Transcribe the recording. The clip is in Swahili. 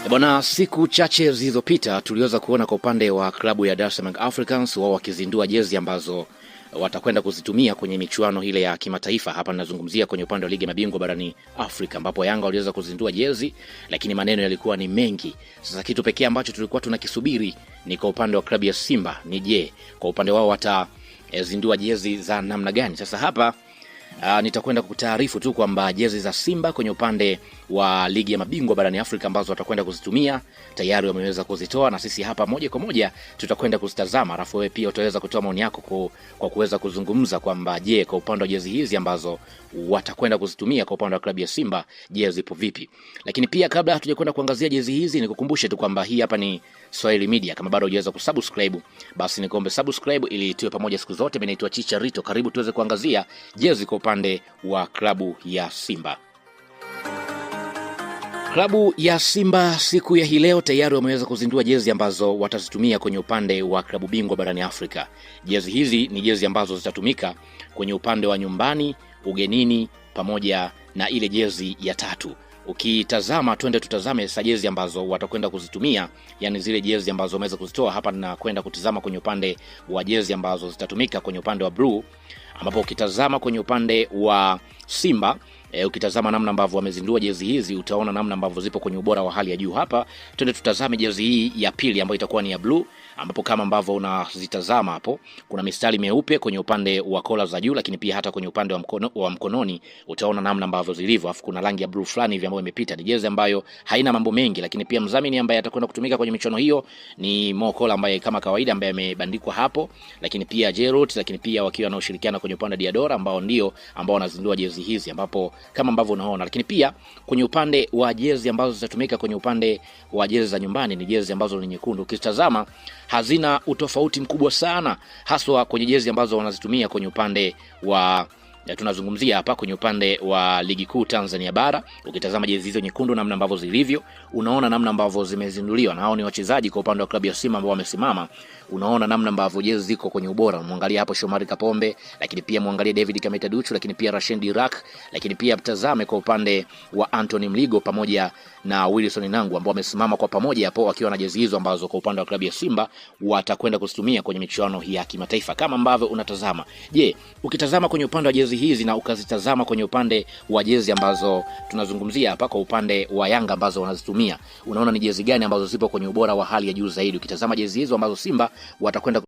Bwana, siku chache zilizopita tuliweza kuona kwa upande wa klabu ya Dar es Salaam Africans wao wakizindua jezi ambazo watakwenda kuzitumia kwenye michuano ile ya kimataifa. Hapa ninazungumzia kwenye upande wa ligi ya mabingwa barani Afrika, ambapo Yanga waliweza kuzindua jezi, lakini maneno yalikuwa ni mengi. Sasa kitu pekee ambacho tulikuwa tunakisubiri ni kwa upande wa klabu ya Simba, ni je, kwa upande wao watazindua jezi za namna gani? Sasa hapa nitakwenda kutaarifu tu kwamba jezi za Simba kwenye upande wa ligi ya mabingwa barani Afrika ambazo watakwenda kuzitumia tayari wameweza kuzitoa, na sisi hapa moja kwa moja tutakwenda kuzitazama, alafu wewe pia utaweza kutoa maoni yako kwa kuweza kuzungumza kwamba je, kwa upande wa jezi hizi ambazo watakwenda kuzitumia kwa upande wa klabu ya Simba, je, zipo vipi? Lakini pia kabla hatujakwenda kuangazia jezi hizi, nikukumbushe tu kwamba hii hapa ni Swahili Media. Kama bado hujaweza kusubscribe, basi nikuombe subscribe ili tuwe pamoja siku zote. Mimi naitwa Chicha Rito, karibu tuweze kuangazia jezi kwa upande wa klabu ya Simba. Klabu ya Simba siku ya hii leo tayari wameweza kuzindua jezi ambazo watazitumia kwenye upande wa klabu bingwa barani Afrika. Jezi hizi ni jezi ambazo zitatumika kwenye upande wa nyumbani, ugenini, pamoja na ile jezi ya tatu. Ukitazama, twende tutazame sasa jezi ambazo watakwenda kuzitumia, yani zile jezi ambazo wameweza kuzitoa hapa, na kwenda kutazama kwenye upande wa jezi ambazo zitatumika kwenye upande wa blue, ambapo ukitazama kwenye upande wa Simba, ukitazama namna ambavyo wamezindua jezi hizi, utaona namna ambavyo zipo kwenye ubora wa hali ya juu. Hapa twende tutazame jezi hii ya pili ambayo itakuwa ni ya blue, ambapo kama ambavyo unazitazama hapo kuna mistari meupe kwenye upande wa kola za juu, lakini pia hata kwenye upande wa mkononi utaona namna ambavyo zilivyo, afu kuna rangi ya blue fulani hivi ambayo imepita. Ni jezi ambayo haina mambo mengi, lakini pia mdhamini ambaye atakwenda kutumika kwenye michuano hiyo ni Mokola ambaye kama kawaida ambaye amebandikwa hapo, lakini pia Jerot, lakini pia wakiwa na ushirikiano kwenye upande wa Diadora ambao wanazindua jezi hizi, ambapo kama ambavyo unaona. Lakini pia kwenye upande wa jezi ambazo zitatumika kwenye upande wa jezi za nyumbani ni jezi ambazo ni nyekundu. Ukitazama hazina utofauti mkubwa sana, haswa kwenye jezi ambazo wanazitumia kwenye upande wa tunazungumzia hapa kwenye upande wa ligi kuu Tanzania bara. Ukitazama jezi hizo nyekundu namna ambavyo zilivyo, unaona namna ambavyo zimezinduliwa, na hao ni wachezaji kwa upande wa klabu ya Simba ambao wamesimama. Unaona namna ambavyo jezi ziko kwenye ubora. Muangalia hapo Shomari Kapombe, lakini pia muangalie David Kameta Duchu, lakini pia Rashid Dirak, lakini pia mtazame kwa upande wa Anthony Mligo pamoja na Wilson Nangu ambao wamesimama kwa pamoja hapo wakiwa na jezi hizo ambazo kwa upande wa klabu ya Simba watakwenda kuzitumia kwenye michuano ya kimataifa kama ambavyo unatazama. Je, ukitazama kwenye upande wa jezi hizi na ukazitazama kwenye upande wa jezi ambazo tunazungumzia hapa kwa upande wa Yanga ambazo wanazitumia, unaona ni jezi gani ambazo zipo kwenye ubora wa hali ya juu zaidi? Ukitazama jezi hizo ambazo Simba watakwenda